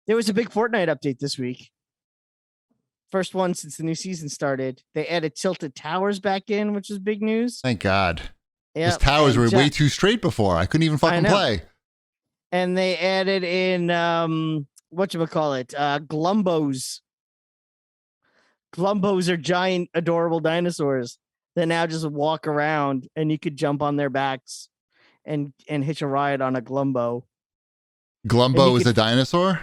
There was a big Fortnite update this week. First one since the new season started. They added tilted towers back in, which is big news. Thank God. Those Yeah, towers were way too straight before. I couldn't even fucking play. And they added in whatchamacallit, Glumbos. Glumbos are giant, adorable dinosaurs that now just walk around, and you could jump on their backs and hitch a ride on a Glumbo. Glumbo is a dinosaur?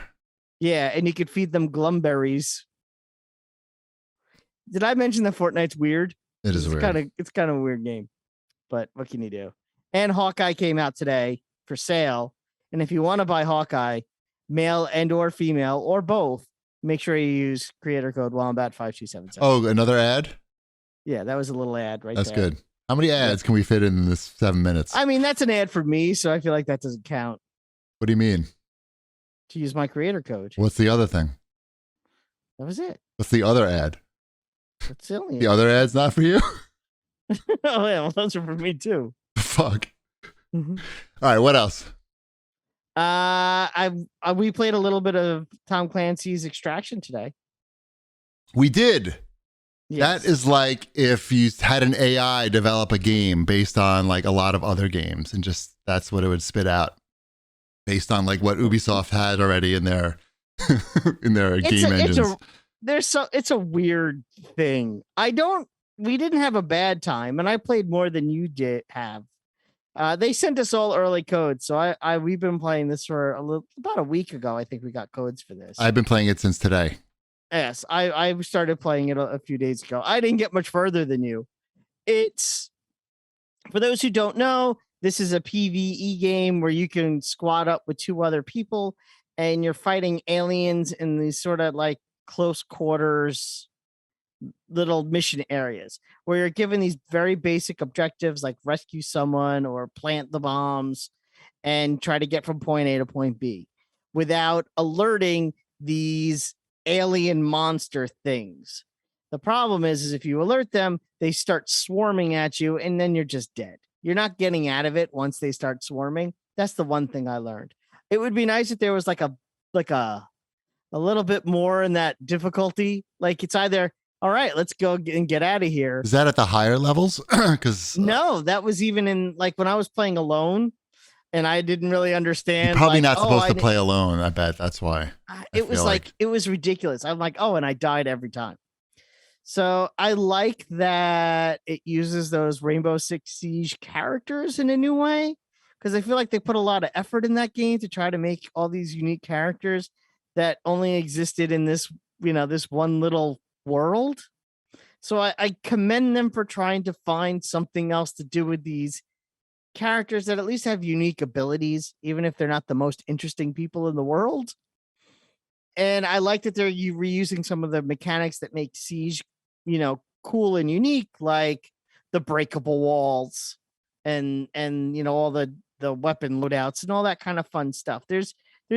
Yeah, and you could feed them glumberries. Did I mention that Fortnite's weird? It is weird. It's kind of a weird game, but what can you do? And Hawkeye came out today for sale. And if you want to buy Hawkeye, male and or female or both, make sure you use creator code Wombat5277. Oh, another ad? Yeah, that was a little ad right there. That's good. How many ads can we fit in this 7 minutes? I mean, that's an ad for me, so I feel like that doesn't count. What do you mean? To use my creator code. What's the other thing? That was it. What's the other ad? That's the only The other ad's not for you? Oh, yeah, well, those are for me, too. Fuck. All right, what else? We played a little bit of Tom Clancy's Extraction today. We did. Yes. That is like if you had an AI develop a game based on like a lot of other games, and just that's what it would spit out based on like what Ubisoft had already in their game engines. It's a weird thing. We didn't have a bad time, and I played more than you did have. They sent us all early codes, so we've been playing this for about a week ago. I think we got codes for this. I've been playing it since today. Yes, I started playing it a few days ago. I didn't get much further than you. It's, for those who don't know, this is a PvE game where you can squad up with two other people, and you're fighting aliens in these sort of like close quarters little mission areas where you're given these very basic objectives like rescue someone or plant the bombs and try to get from point A to point B without alerting these alien monster things. The problem is if you alert them, they start swarming at you, and then you're just dead. You're not getting out of it once they start swarming. That's the one thing I learned. It would be nice if there was like a little bit more in that difficulty. Like it's either, all right, let's go and get out of here. Is that at the higher levels? Because no, that was even in like when I was playing alone. And I didn't really understand. You're probably not supposed to play alone. I bet that's why. It was like it was ridiculous. I'm like, oh, and I died every time. So I like that it uses those Rainbow Six Siege characters in a new way, because I feel like they put a lot of effort in that game to try to make all these unique characters that only existed in this, this one little world. So I commend them for trying to find something else to do with these characters that at least have unique abilities, even if they're not the most interesting people in the world. And I like that they're reusing some of the mechanics that make Siege, cool and unique, like the breakable walls and all the weapon loadouts and all that kind of fun stuff. There's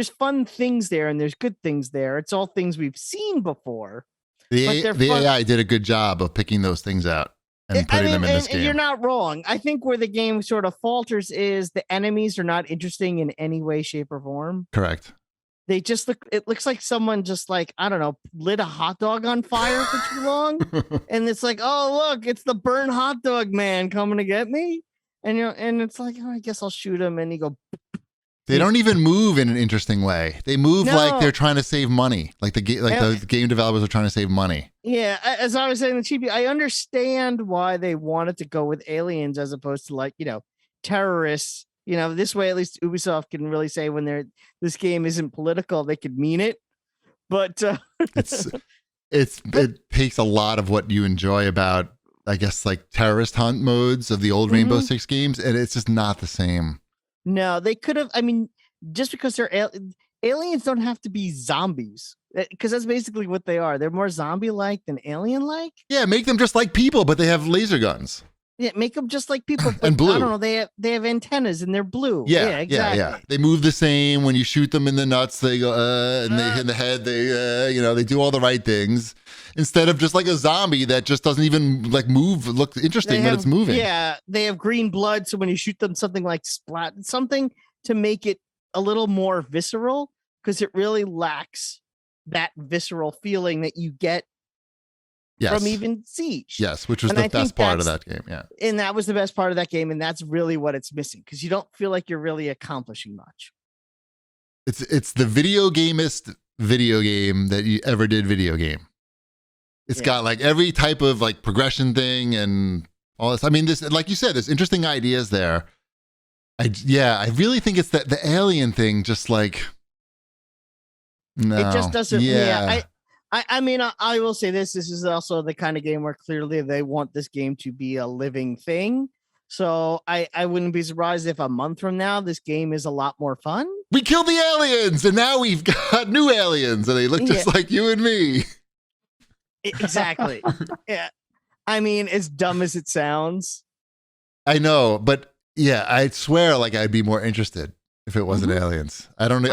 fun things there and there's good things there. It's all things we've seen before. The AI did a good job of picking those things out and putting them in this game. You're not wrong. I think where the game sort of falters is the enemies are not interesting in any way, shape, or form. Correct. They just it looks like someone just like, I don't know, lit a hot dog on fire for too long. And it's like, oh, look, it's the burnt hot dog man coming to get me. And it's like, oh, I guess I'll shoot him. And you go. They don't even move in an interesting way. They move like they're trying to save money. Like the game developers are trying to save money. Yeah, as I was saying, the chibi, I understand why they wanted to go with aliens as opposed to terrorists. This way at least Ubisoft can really say when this game isn't political, they could mean it. But it takes a lot of what you enjoy about, I guess, like terrorist hunt modes of the old Rainbow Six games, and it's just not the same. No, they could have. I mean, just because they're aliens don't have to be zombies, because that's basically what they are. They're more zombie-like than alien-like. Yeah, make them just like people, but they have laser guns. Yeah, make them just like people. And blue. I don't know. They have antennas and they're blue. Yeah, exactly. Yeah. They move the same. When you shoot them in the nuts, they go, and they hit the head. They, they do all the right things instead of just like a zombie that just doesn't even like move. Look interesting when it's moving. Yeah, they have green blood. So when you shoot them, something like splat, something to make it a little more visceral. because it really lacks that visceral feeling that you get from even Siege. Yes, which was the best part of that game. Yeah. And that was the best part of that game. And that's really what it's missing, because you don't feel like you're really accomplishing much. It's the video gamest video game that you ever did video game. It's got like every type of like progression thing and all this. I mean, this, like you said, there's interesting ideas there. I really think it's that the alien thing just like, no. It just doesn't. I mean, I will say this is also the kind of game where clearly they want this game to be a living thing. So I wouldn't be surprised if a month from now, this game is a lot more fun. We killed the aliens and now we've got new aliens and they look just like you and me. Exactly. Yeah. I mean, as dumb as it sounds. I know, but yeah, I swear like I'd be more interested if it wasn't aliens. And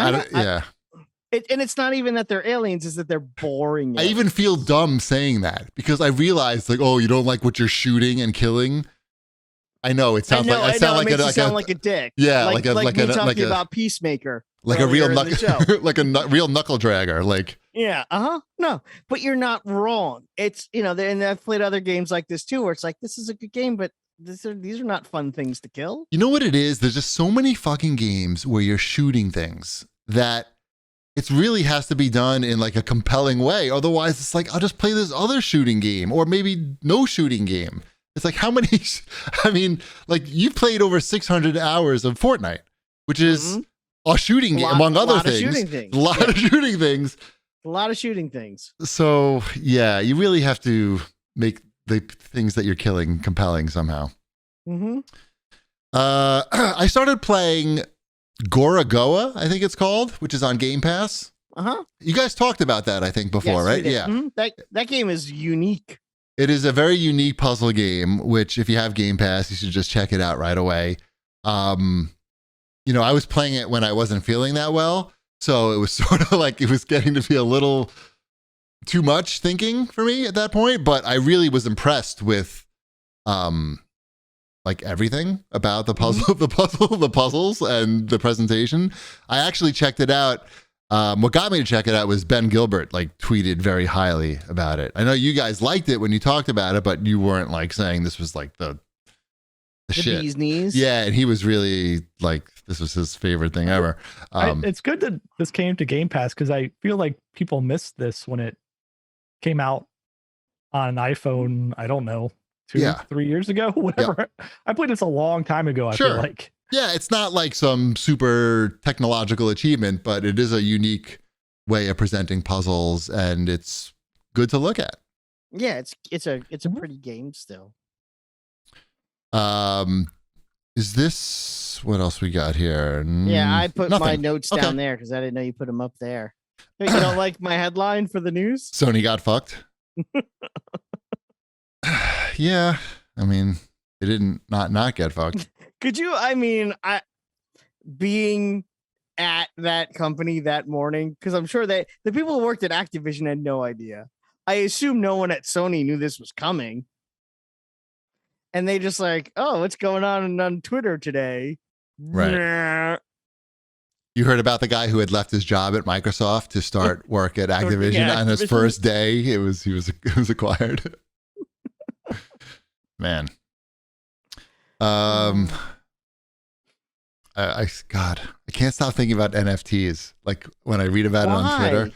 it's not even that they're aliens, it's that they're boring. I even feel dumb saying that because I realized like, oh, you don't like what you're shooting and killing. I know it sounds like I sound like a dick. Yeah, like talking about Peacemaker, like a real like a real knuckle dragger. Like no, but you're not wrong. It's and I've played other games like this too, where it's like this is a good game, but these are not fun things to kill. You know what it is? There's just so many fucking games where you're shooting things that it really has to be done in like a compelling way. Otherwise, it's like I'll just play this other shooting game or maybe no shooting game. It's like how many, I mean, like you played over 600 hours of Fortnite, which is a shooting game, among other things. A lot of shooting things. A lot of shooting things. So, yeah, you really have to make the things that you're killing compelling somehow. I started playing Gorogoa, I think it's called, which is on Game Pass. You guys talked about that, I think, before, right? Yeah. That game is unique. It is a very unique puzzle game, which if you have Game Pass, you should just check it out right away. I was playing it when I wasn't feeling that well. So it was sort of like it was getting to be a little too much thinking for me at that point. But I really was impressed with like everything about the puzzle, the puzzles and the presentation. I actually checked it out. What got me to check it out was Ben Gilbert like tweeted very highly about it. I know you guys liked it when you talked about it, but you weren't like saying this was like the shit. Bee's knees. Yeah, and he was really like this was his favorite thing ever. It's good that this came to Game Pass because I feel like people missed this when it came out on an iPhone. I don't know, 3 years ago, whatever. Yep. I played this a long time ago. I feel like. Yeah, it's not like some super technological achievement, but it is a unique way of presenting puzzles, and it's good to look at. Yeah, it's a pretty game still. Is this what else we got here? Yeah, I put my notes down there because I didn't know you put them up there. You don't like my headline for the news? Sony got fucked. Yeah, I mean, they didn't not get fucked. Could you? I mean, being at that company that morning, because I'm sure the people who worked at Activision had no idea. I assume no one at Sony knew this was coming. And they just like, oh, what's going on Twitter today? Right. Nah. You heard about the guy who had left his job at Microsoft to start work at Activision on his first day. He was acquired. Man. I can't stop thinking about NFTs. Like when I read about it on Twitter.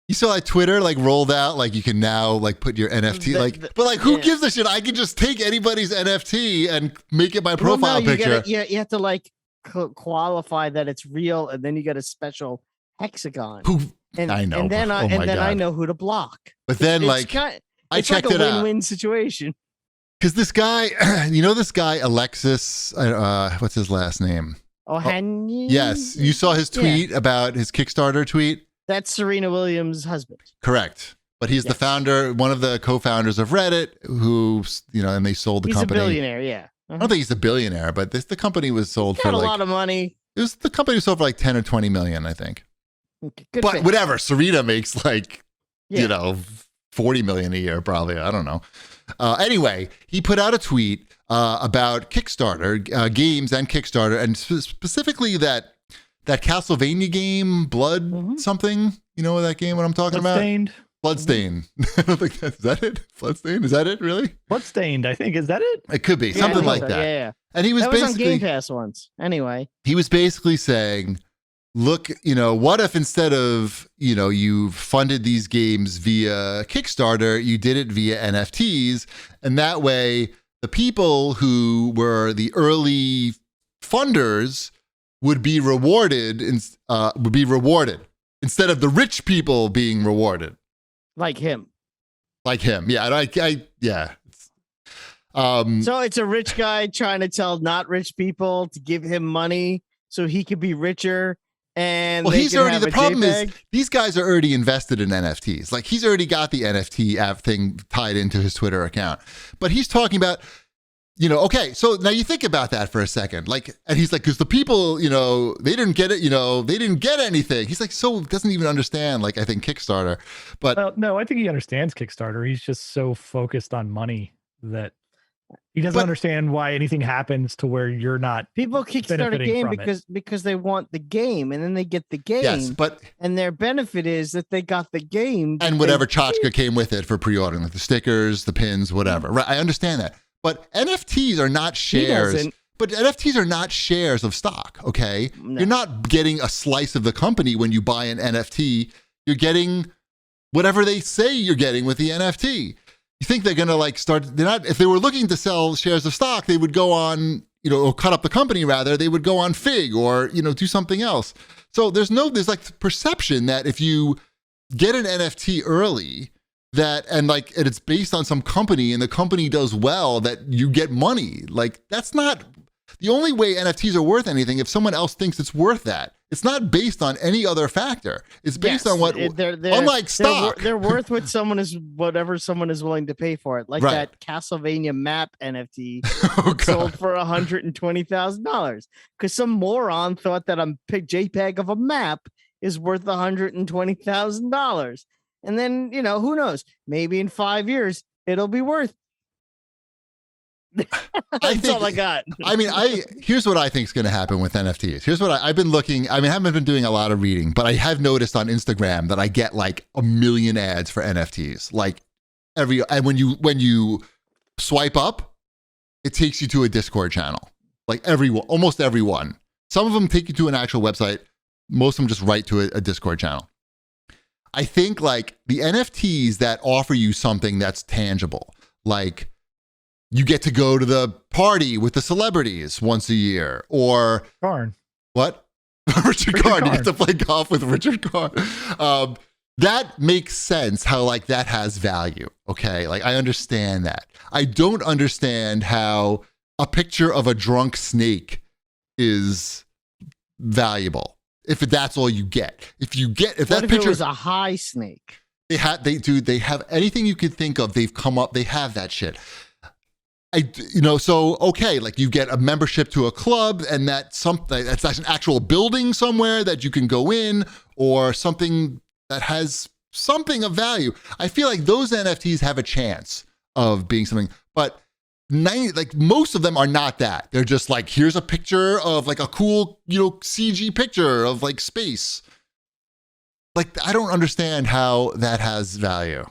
You saw like Twitter like rolled out, like you can now like put your NFT but like who gives a shit? I can just take anybody's NFT and make it my profile picture. You have to like qualify that it's real, and then you get a special hexagon. I know. And then I know who to block. But then I checked it out. It's like a win-win situation. Because this guy, this guy, Alexis, what's his last name? Ohanian? Yes. You saw his tweet about his Kickstarter tweet? That's Serena Williams' husband. Correct. But he's the founder, one of the co-founders of Reddit, who, and they sold the company. He's a billionaire, yeah. I don't think he's a billionaire, but the company was sold for a lot of money. The company was sold for like 10 or 20 million, I think. Good but thing. Whatever. Serena makes like, 40 million a year, probably. I don't know. Anyway, he put out a tweet about Kickstarter, games and Kickstarter, and specifically that that Castlevania game, Blood something. You know that game? What I'm talking about? Bloodstained. I don't think is that it. Bloodstained. Is that it? Really? Bloodstained. I think is that it. It could be something like that. Yeah. And he was that was basically on Game Pass once. Anyway, he was basically saying, look, what if instead of, you funded these games via Kickstarter, you did it via NFTs. And that way the people who were the early funders would be rewarded instead of the rich people being rewarded. Like him. Yeah. Yeah. So it's a rich guy trying to tell not rich people to give him money so he could be richer. And he's already, the problem is these guys are already invested in NFTs. Like he's already got the NFT app thing tied into his Twitter account, but he's talking about, okay, so now you think about that for a second. Like, and he's like, because the people, they didn't get it, they didn't get anything. He's like, so doesn't even understand, like, I think Kickstarter, but no, I think he understands Kickstarter. He's just so focused on money that he doesn't understand why anything happens to where you're not. People kickstart a game because they want the game, and then they get the game. Yes, and their benefit is that they got the game and whatever tchotchke came with it for pre-ordering, like the stickers, the pins, whatever. Right, I understand that, but NFTs are not shares. But NFTs are not shares of stock. Okay, no. You're not getting a slice of the company when you buy an NFT. You're getting whatever they say you're getting with the NFT. You think they're going to start, they're not, if they were looking to sell shares of stock, they would go on, or cut up the company rather, they would go on Fig or, do something else. So there's perception that if you get an NFT early and it's based on some company and the company does well, that you get money. That's not the only way NFTs are worth anything. If someone else thinks it's worth that, it's not based on any other factor. It's based on what, unlike stock, they're worth whatever someone is willing to pay for it. Like that Castlevania map NFT sold for $120,000 because some moron thought that a JPEG of a map is worth $120,000. And then, who knows? Maybe in 5 years, it'll be worth. That's all I got. Here's what I think is going to happen with NFTs. Here's what I've been looking. I haven't been doing a lot of reading, but I have noticed on Instagram that I get like a million ads for NFTs. And when you swipe up, it takes you to a Discord channel. Almost everyone. Some of them take you to an actual website. Most of them just write to a Discord channel. I think the NFTs that offer you something that's tangible, like you get to go to the party with the celebrities once a year, or Karn. What? Richard Karn. You get to play golf with Richard Karn. That makes sense. How that has value. Okay, I understand that. I don't understand how a picture of a drunk snake is valuable. If that's all you get. If that picture was a high snake. They have anything you could think of. They've come up. They have that shit. So okay, you get a membership to a club, and that's an actual building somewhere that you can go in, or something that has something of value. I feel like those NFTs have a chance of being something, but most of them are not that. They're just here's a picture of a cool, CG picture of space. I don't understand how that has value.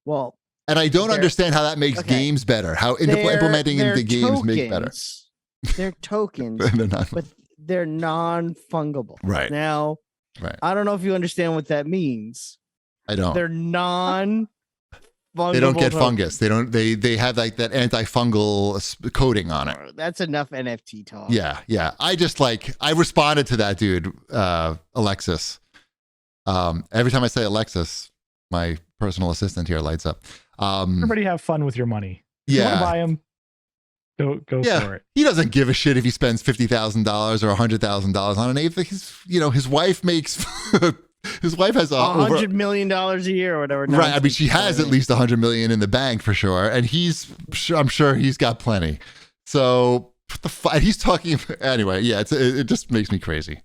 Well, and I don't understand how that makes games better. How implementing into games make better. They're tokens, but they're non-fungible. Right. Now, I don't know if you understand what that means. I don't. They're non-fungible. They don't get fungus. They don't. They have that antifungal coating on it. That's enough NFT talk. Yeah. I responded to that dude, Alexis. Every time I say Alexis, my personal assistant here lights up. Everybody have fun with your money. Yeah. You want to buy them? Go for it. He doesn't give a shit if he spends $50,000 or $100,000 on an ape. His wife makes. His wife has $100 million a year or whatever. Right. She has at least $100 million in the bank for sure, and I'm sure he's got plenty. So he's talking anyway. Yeah, it just makes me crazy.